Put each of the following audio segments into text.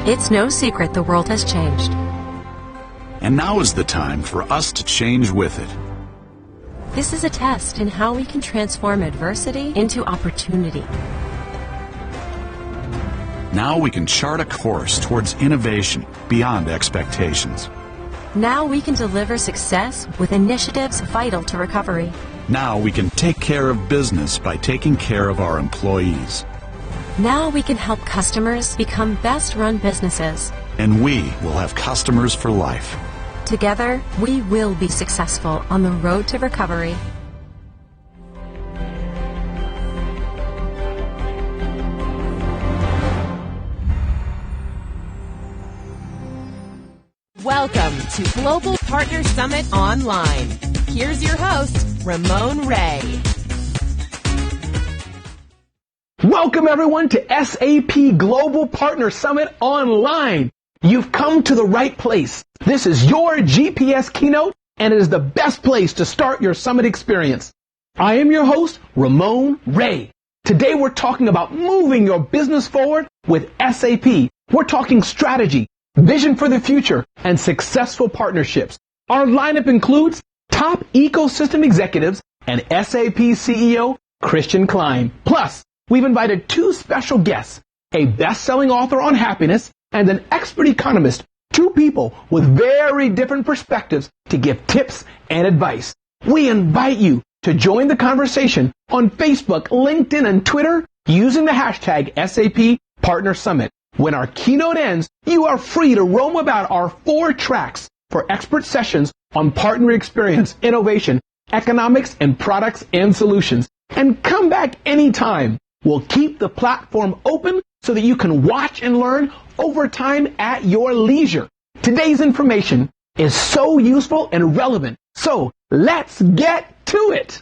It's no secret the world has changed. And now is the time for us to change with it. This is a test in how we can transform adversity into opportunity. Now we can chart a course towards innovation beyond expectations. Now we can deliver success with initiatives vital to recovery. Now we can take care of business by taking care of our employees. Now we can help customers become best-run businesses. And we will have customers for life. Together, we will be successful on the road to recovery. Welcome to Global Partner Summit Online. Here's your host, Ramon Ray. Welcome everyone to SAP Global Partner Summit Online. You've come to the right place. This is your GPS keynote, and it is the best place to start your summit experience. I am your host, Ramon Ray. Today we're talking about moving your business forward with SAP. We're talking strategy, vision for the future, and successful partnerships. Our lineup includes top ecosystem executives and SAP CEO Christian Klein. Plus, we've invited two special guests, a best-selling author on happiness and an expert economist, two people with very different perspectives to give tips and advice. We invite you to join the conversation on Facebook, LinkedIn, and Twitter using the hashtag SAP Partner Summit. When our keynote ends, you are free to roam about our 4 tracks for expert sessions on partner experience, innovation, economics, and products and solutions. And come back anytime. We'll keep the platform open so that you can watch and learn over time at your leisure. Today's information is so useful and relevant. So let's get to it.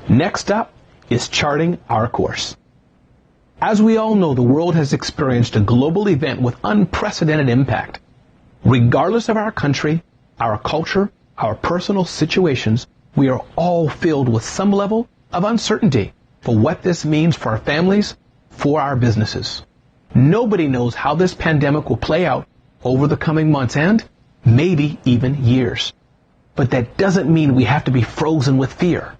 Next up is charting our course. As we all know, the world has experienced a global event with unprecedented impact. Regardless of our country, our culture, our personal situations, we are all filled with some level of uncertainty for what this means for our families, for our businesses. Nobody knows how this pandemic will play out over the coming months and maybe even years. But that doesn't mean we have to be frozen with fear.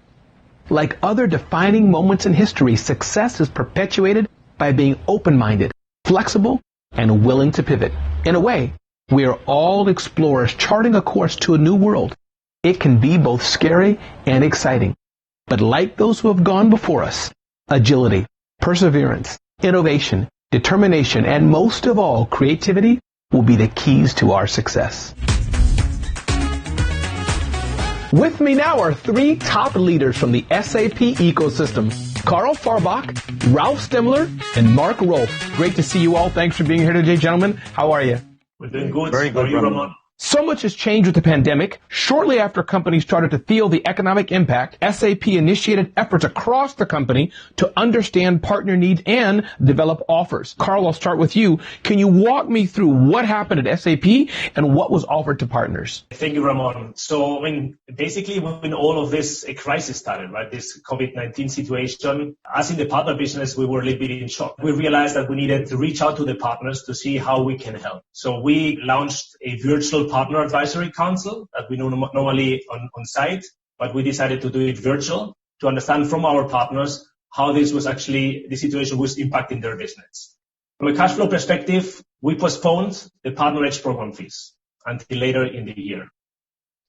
Like other defining moments in history, success is perpetuated by being open-minded, flexible, and willing to pivot. In a way, we are all explorers charting a course to a new world. It can be both scary and exciting. But like those who have gone before us, agility, perseverance, innovation, determination, and most of all, creativity will be the keys to our success. With me now are 3 top leaders from the SAP ecosystem: Carl Farbach, Ralph Stemler, and Mark Rolfe. Great to see you all. Thanks for being here today, gentlemen. How are you? We're doing good. Very good, How are you, Ramon? So much has changed with the pandemic. Shortly after companies started to feel the economic impact, SAP initiated efforts across the company to understand partner needs and develop offers. Carl, I'll start with you. Can you walk me through what happened at SAP and what was offered to partners? Thank you, Ramon. So, basically when all of this crisis started, right, this COVID-19 situation, us in the partner business, we were a little bit in shock. We realized that we needed to reach out to the partners to see how we can help. So we launched a virtual partner advisory council that we know normally on site, but we decided to do it virtual to understand from our partners how this was actually, the situation was impacting their business. From a cash flow perspective, we postponed the Partner Edge program fees until later in the year.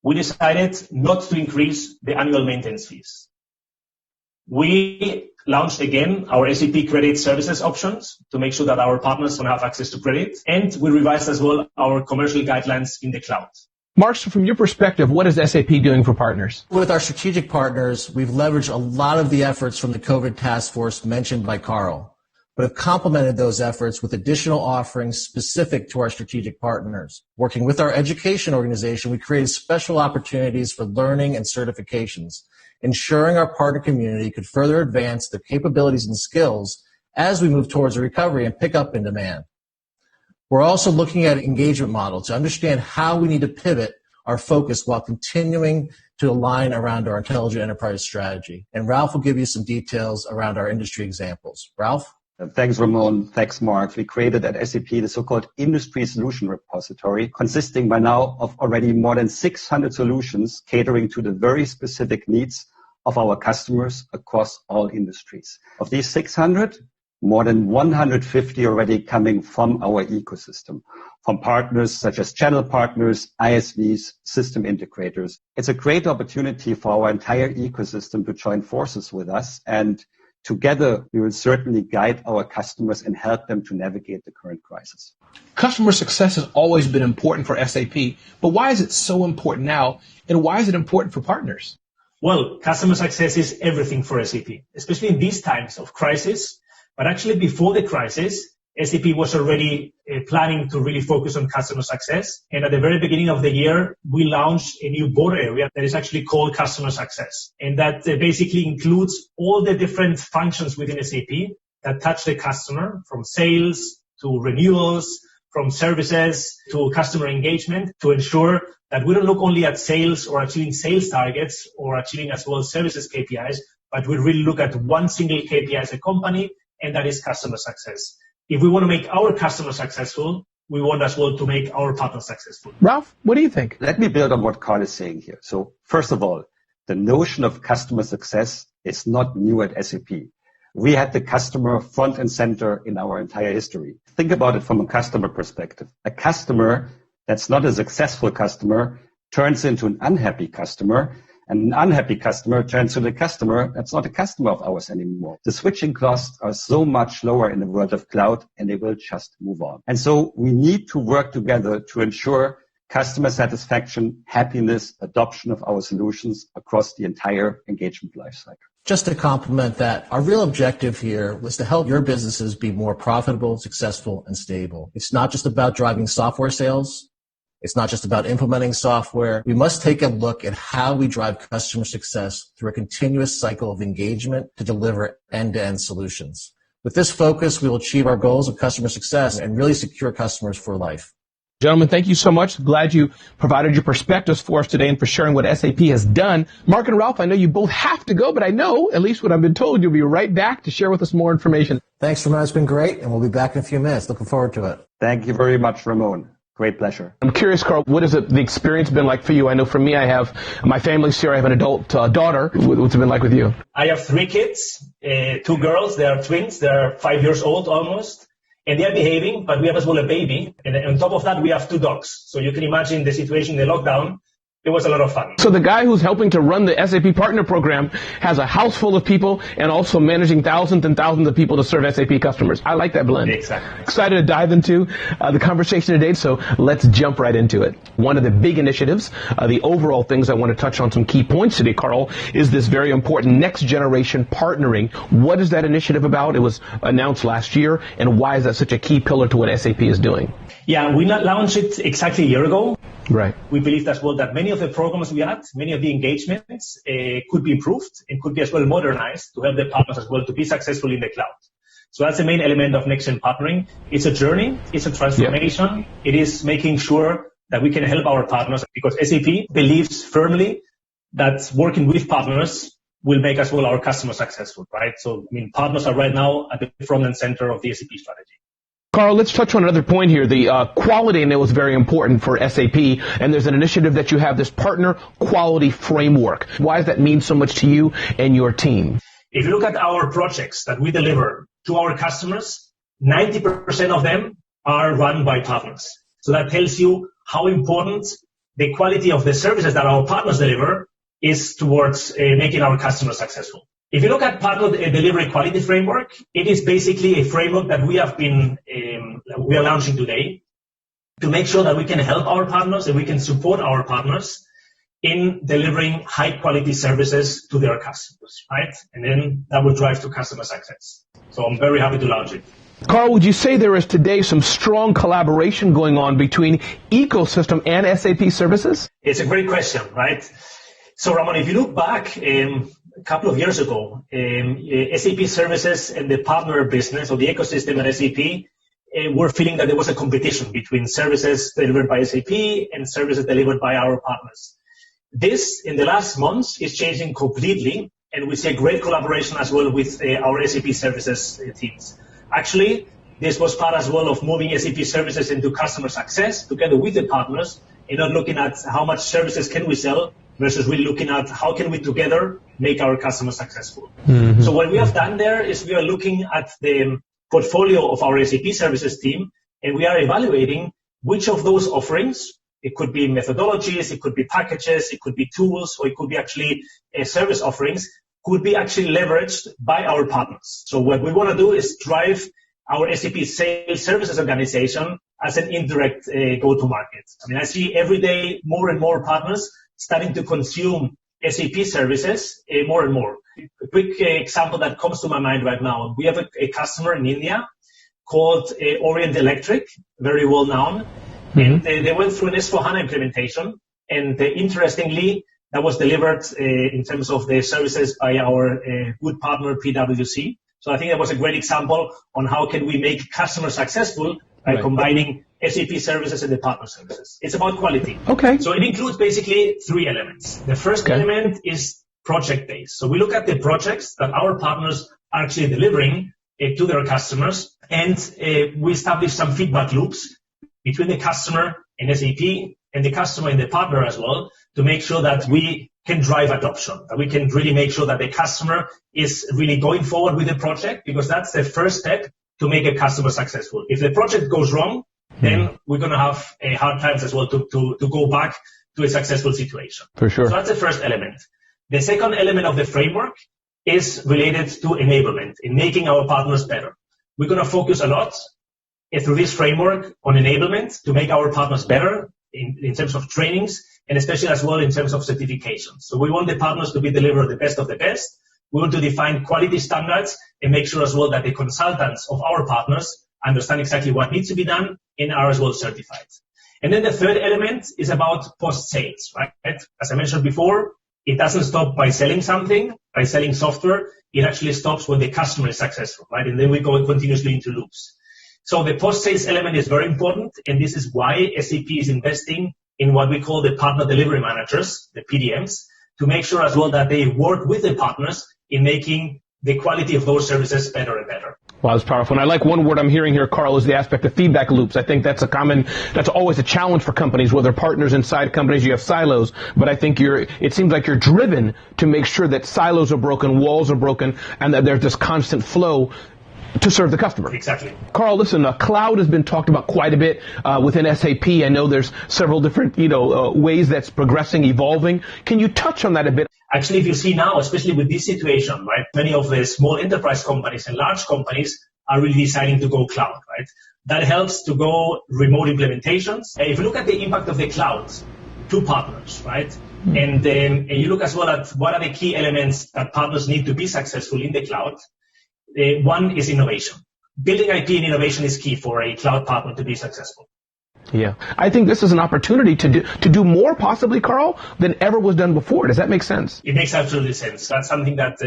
We decided not to increase the annual maintenance fees. We launched again our SAP credit services options to make sure that our partners can have access to credit. And we revised as well our commercial guidelines in the cloud. Mark, so from your perspective, what is SAP doing for partners? With our strategic partners, we've leveraged a lot of the efforts from the COVID task force mentioned by Carl. but have complemented those efforts with additional offerings specific to our strategic partners. Working with our education organization, we created special opportunities for learning and certifications, ensuring our partner community could further advance their capabilities and skills as we move towards a recovery and pick up in demand. We're also looking at an engagement model to understand how we need to pivot our focus while continuing to align around our intelligent enterprise strategy. And Ralph will give you some details around our industry examples. Ralph? Thanks, Ramon. Thanks, Mark. We created at SAP the so-called Industry Solution Repository, consisting by now of already more than 600 solutions catering to the very specific needs of our customers across all industries. Of these 600, more than 150 already coming from our ecosystem, from partners such as channel partners, ISVs, system integrators. It's a great opportunity for our entire ecosystem to join forces with us, and together we will certainly guide our customers and help them to navigate the current crisis. Customer success has always been important for SAP, but why is it so important now, and why is it important for partners? Well, customer success is everything for SAP, especially in these times of crisis. But actually, before the crisis, SAP was already planning to really focus on customer success. And at the very beginning of the year, we launched a new board area that is actually called customer success. And that basically includes all the different functions within SAP that touch the customer, from sales to renewals, from services to customer engagement, to ensure that we don't look only at sales or achieving sales targets or achieving as well services KPIs, but we really look at one single KPI as a company, and that is customer success. If we want to make our customers successful, we want as well to make our partners successful. Ralph, what do you think? Let me build on what Carl is saying here. So first of all, the notion of customer success is not new at SAP. We had the customer front and center in our entire history. Think about it from a customer perspective. A customer that's not a successful customer turns into an unhappy customer, and an unhappy customer turns to the customer that's not a customer of ours anymore. The switching costs are so much lower in the world of cloud, and they will just move on. And so we need to work together to ensure customer satisfaction, happiness, adoption of our solutions across the entire engagement lifecycle. Just to complement that, our real objective here was to help your businesses be more profitable, successful, and stable. It's not just about driving software sales. It's not just about implementing software. We must take a look at how we drive customer success through a continuous cycle of engagement to deliver end-to-end solutions. With this focus, we will achieve our goals of customer success and really secure customers for life. Gentlemen, thank you so much. Glad you provided your perspectives for us today and for sharing what SAP has done. Mark and Ralph, I know you both have to go, but I know, at least what I've been told, you'll be right back to share with us more information. Thanks, Ramon. It's been great, and we'll be back in a few minutes. Looking forward to it. Thank you very much, Ramon. Great pleasure. I'm curious, Carl, what has the experience been like for you? I know for me, I have my family's here. I have an adult daughter. What's it been like with you? I have 3 kids, 2 girls. They are twins. They're 5 years old almost. And they are behaving, but we have as well a baby. And on top of that, we have 2 dogs. So you can imagine the situation, the lockdown. It was a lot of fun. So the guy who's helping to run the SAP Partner Program has a house full of people and also managing thousands and thousands of people to serve SAP customers. I like that blend. Exactly. Excited to dive into the conversation today, so let's jump right into it. One of the big initiatives, the overall things I want to touch on some key points today, Carl, is this very important next generation partnering. What is that initiative about? It was announced last year, and why is that such a key pillar to what SAP is doing? Yeah, we launched it exactly a year ago. Right. We believed as well that many of the programs we had, many of the engagements could be improved and could be as well modernized to help the partners as well to be successful in the cloud. So that's the main element of next-gen partnering. It's a journey. It's a transformation. Yep. It is making sure that we can help our partners, because SAP believes firmly that working with partners will make as well our customers successful, right? So, partners are right now at the front and center of the SAP strategy. Carl, let's touch on another point here. The quality, and it was very important for SAP, and there's an initiative that you have, this partner quality framework. Why does that mean so much to you and your team? If you look at our projects that we deliver to our customers, 90% of them are run by partners. So that tells you how important the quality of the services that our partners deliver is towards making our customers successful. If you look at partner delivery quality framework, it is basically a framework that we are launching today to make sure that we can help our partners and we can support our partners in delivering high quality services to their customers, right? And then that will drive to customer success. So I'm very happy to launch it. Carl, would you say there is today some strong collaboration going on between ecosystem and SAP services? It's a great question, right? So, Ramon, if you look back a couple of years ago, SAP services and the partner business or the ecosystem at SAP were feeling that there was a competition between services delivered by SAP and services delivered by our partners. This, in the last months, is changing completely, and we see a great collaboration as well with our SAP services teams. Actually, this was part as well of moving SAP services into customer success together with the partners, and not looking at how much services can we sell versus really looking at how can we together make our customers successful. Mm-hmm. So what we have done there is we are looking at the portfolio of our SAP services team, and we are evaluating which of those offerings, it could be methodologies, it could be packages, it could be tools, or it could be actually service offerings, could be actually leveraged by our partners. So what we want to do is drive our SAP sales services organization as an indirect go-to-market. I mean, I see every day more and more partners starting to consume SAP services more and more. A quick example that comes to my mind right now. We have a customer in India called Orient Electric, very well known. Mm-hmm. And they went through an S4HANA implementation. And interestingly, that was delivered in terms of the services by our good partner, PwC. So I think that was a great example on how can we make customers successful by combining SAP services and the partner services. It's about quality. Okay. So it includes basically three elements. The first element is project-based. So we look at the projects that our partners are actually delivering to their customers, and we establish some feedback loops between the customer and SAP and the customer and the partner as well, to make sure that we can drive adoption, that we can really make sure that the customer is really going forward with the project, because that's the first step to make a customer successful. If the project goes wrong, then we're going to have hard times as well to go back to a successful situation. For sure. So that's the first element. The second element of the framework is related to enablement, in making our partners better. We're going to focus a lot through this framework on enablement to make our partners better in terms of trainings, and especially as well in terms of certifications. So we want the partners to be delivered the best of the best. We want to define quality standards and make sure as well that the consultants of our partners understand exactly what needs to be done and are as well certified. And then the third element is about post-sales, right? As I mentioned before, it doesn't stop by selling something, by selling software. It actually stops when the customer is successful, right? And then we go continuously into loops. So the post-sales element is very important, and this is why SAP is investing in what we call the partner delivery managers, the PDMs, to make sure as well that they work with the partners in making the quality of those services better and better. Wow, that's powerful. And I like one word I'm hearing here, Carl, is the aspect of feedback loops. I think that's that's always a challenge for companies, whether partners inside companies, you have silos, but I think it seems like you're driven to make sure that silos are broken, walls are broken, and that there's this constant flow to serve the customer. Exactly. Carl, listen, cloud has been talked about quite a bit within SAP. I know there's several different, ways that's progressing, evolving. Can you touch on that a bit? Actually, if you see now, especially with this situation, right, many of the small enterprise companies and large companies are really deciding to go cloud, right? That helps to go remote implementations. If you look at the impact of the cloud to partners, right? Mm-hmm. And then you look as well at what are the key elements that partners need to be successful in the cloud. One is innovation. Building IP and innovation is key for a cloud partner to be successful. Yeah. I think this is an opportunity to do more, possibly, Carl, than ever was done before. Does that make sense? It makes absolutely sense. That's something that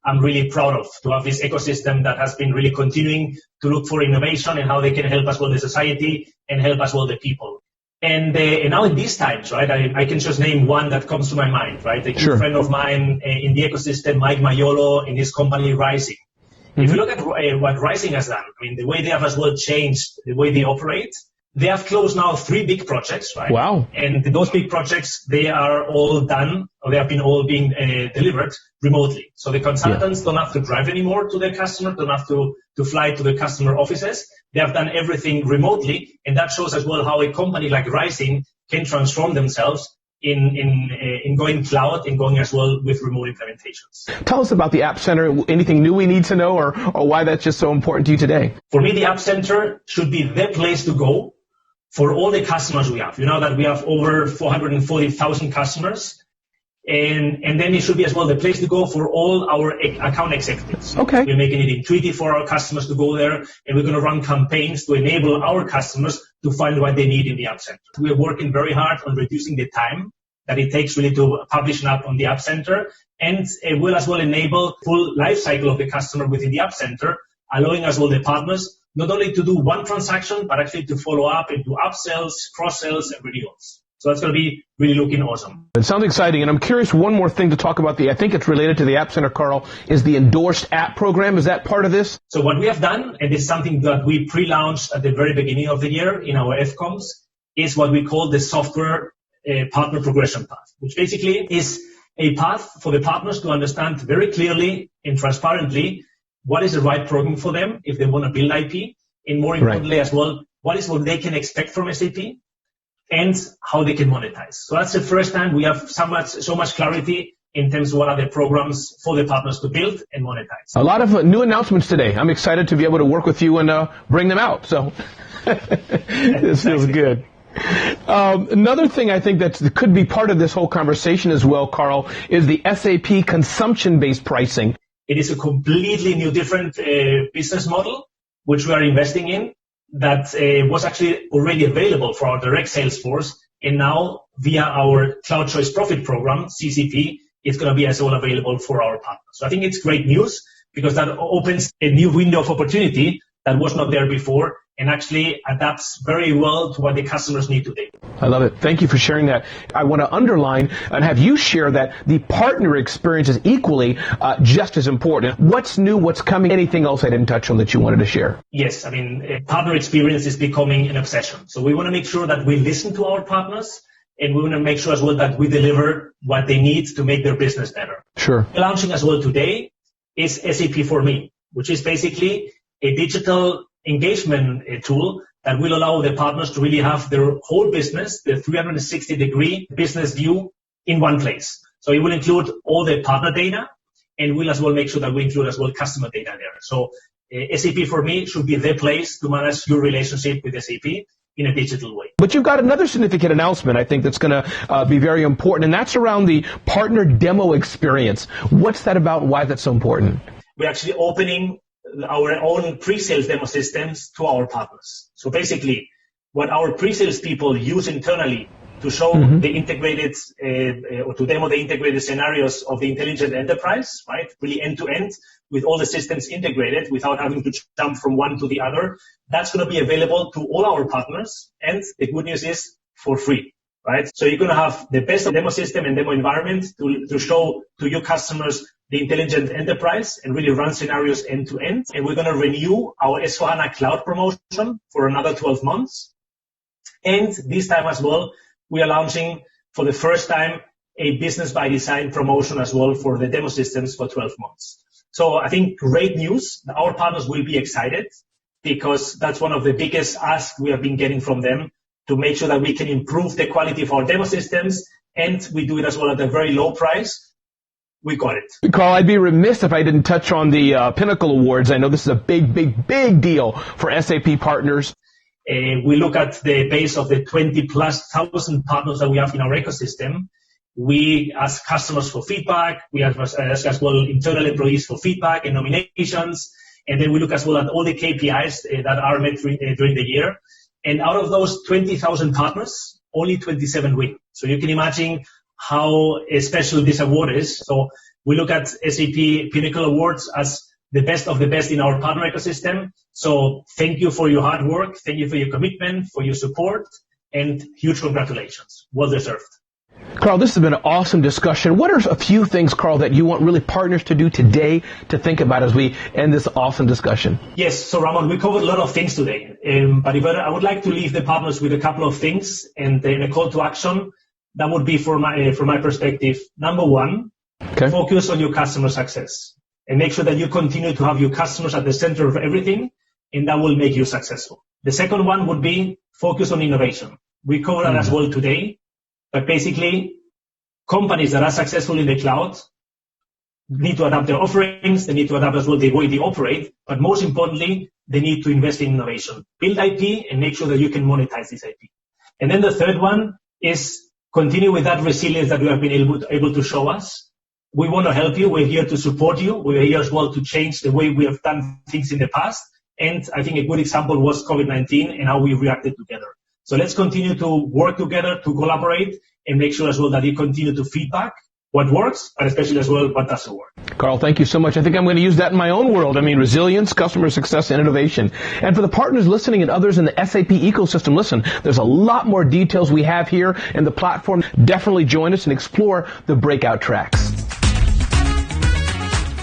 I'm really proud of, to have this ecosystem that has been really continuing to look for innovation and how they can help as well the society and help as well the people. And now in these times, right, I can just name one that comes to my mind, right? A good friend of mine in the ecosystem, Mike Maiolo, in his company Rising. Mm-hmm. If you look at what Rising has done, I mean, the way they have as well changed the way they operate, they have closed now 3 big projects, right? Wow. And those big projects, they are all done, or they have been all being delivered remotely. So the consultants don't have to drive anymore to their customer, don't have to fly to the customer offices. They have done everything remotely, and that shows as well how a company like Rising can transform themselves in going cloud and going as well with remote implementations. Tell us about the App Center. Anything new we need to know, or why that's just so important to you today? For me, the App Center should be the place to go for all the customers we have. You know that we have over 440,000 customers. And then it should be as well the place to go for all our account executives. Okay. We're making it intuitive for our customers to go there, and we're going to run campaigns to enable our customers to find what they need in the App Center. We're working very hard on reducing the time that it takes really to publish an app on the App Center, and it will as well enable full life cycle of the customer within the App Center, allowing as well the partners not only to do one transaction, but actually to follow up and do upsells, cross-sells, and renewals. So that's going to be really looking awesome. It sounds exciting. And I'm curious, one more thing to talk about, I think it's related to the App Center, Carl, is the endorsed app program. Is that part of this? So what we have done, and it's something that we pre-launched at the very beginning of the year in our FCOMs, is what we call the software partner progression path, which basically is a path for the partners to understand very clearly and transparently what is the right program for them if they want to build IP, and more importantly as well, what is what they can expect from SAP, and how they can monetize. So that's the first time we have so much clarity in terms of what are the programs for the partners to build and monetize. A lot of new announcements today. I'm excited to be able to work with you and bring them out. So this feels good. Another thing I think that could be part of this whole conversation as well, Carl, is the SAP consumption-based pricing. It is a completely new, different business model, which we are investing in, that was actually already available for our direct sales force, and now via our Cloud Choice Profit Program, CCP, it's going to be as well available for our partners. So I think it's great news because that opens a new window of opportunity that was not there before and actually adapts very well to what the customers need today. I love it. Thank you for sharing that. I want to underline and have you share that the partner experience is equally just as important. What's new? What's coming? Anything else I didn't touch on that you wanted to share? Yes. I mean, partner experience is becoming an obsession. So we want to make sure that we listen to our partners, and we want to make sure as well that we deliver what they need to make their business better. Sure. Launching as well today is SAP for Me, which is basically a digital engagement tool that will allow the partners to really have their whole business, the 360-degree business view in one place. So it will include all the partner data, and we'll as well make sure that we include as well customer data there. So SAP for Me should be the place to manage your relationship with SAP in a digital way. But you've got another significant announcement, I think, that's going to be very important, and that's around the partner demo experience. What's that about? Why is that so important? We're actually opening our own pre-sales demo systems to our partners. So basically, what our pre-sales people use internally to show the integrated or to demo the integrated scenarios of the intelligent enterprise, right? Really end-to-end with all the systems integrated without having to jump from one to the other. That's going to be available to all our partners. And the good news is for free, right? So you're going to have the best of demo system and demo environment to show to your customers the intelligent enterprise and really run scenarios end to end. And we're going to renew our S/4HANA Cloud promotion for another 12 months. And this time as well, we are launching for the first time a business by design promotion as well for the demo systems for 12 months. So I think great news. Our partners will be excited because that's one of the biggest asks we have been getting from them to make sure that we can improve the quality of our demo systems, and we do it as well at a very low price. We got it. Carl, I'd be remiss if I didn't touch on the Pinnacle Awards. I know this is a big deal for SAP partners. We look at the base of the 20,000+ partners that we have in our ecosystem. We ask customers for feedback. We ask as well internal employees for feedback and nominations. And then we look as well at all the KPIs that are met during the year. And out of those 20,000 partners, only 27 win. So you can imagine how special this award is. So we look at SAP Pinnacle Awards as the best of the best in our partner ecosystem. So thank you for your hard work. Thank you for your commitment, for your support, and huge congratulations. Well deserved. Carl, this has been an awesome discussion. What are a few things, Carl, that you want really partners to do today to think about as we end this awesome discussion? Yes, so Ramon, we covered a lot of things today. But if I would like to leave the partners with a couple of things and a call to action. That would be from my perspective. Number one, focus on your customer success and make sure that you continue to have your customers at the center of everything, and that will make you successful. The second one would be focus on innovation. We covered that as well today, but basically companies that are successful in the cloud need to adapt their offerings. They need to adapt as well the way they operate, but most importantly, they need to invest in innovation, build IP, and make sure that you can monetize this IP. And then the third one is Continue with that resilience that you have been able to show us. We want to help you. We're here to support you. We're here as well to change the way we have done things in the past. And I think a good example was COVID-19 and how we reacted together. So let's continue to work together, to collaborate, and make sure as well that you continue to feedback what works, but especially as well what doesn't work. Carl, thank you so much. I think I'm going to use that in my own world. I mean, resilience, customer success, and innovation. And for the partners listening and others in the SAP ecosystem, listen, there's a lot more details we have here in the platform. Definitely join us and explore the breakout tracks.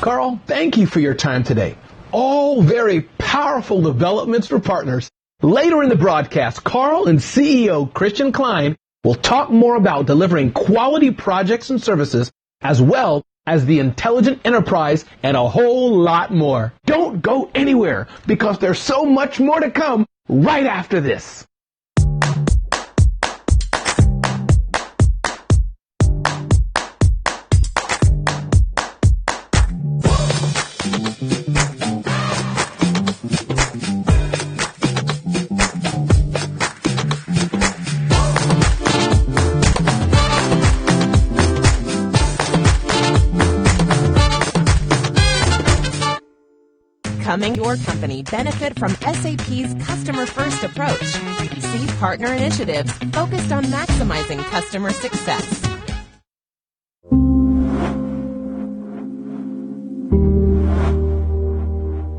Carl, thank you for your time today. All very powerful developments for partners. Later in the broadcast, Carl and CEO Christian Klein will talk more about delivering quality projects and services, as well as the intelligent enterprise and a whole lot more. Don't go anywhere, because there's so much more to come right after this. Your company benefit from SAP's customer-first approach. See partner initiatives focused on maximizing customer success.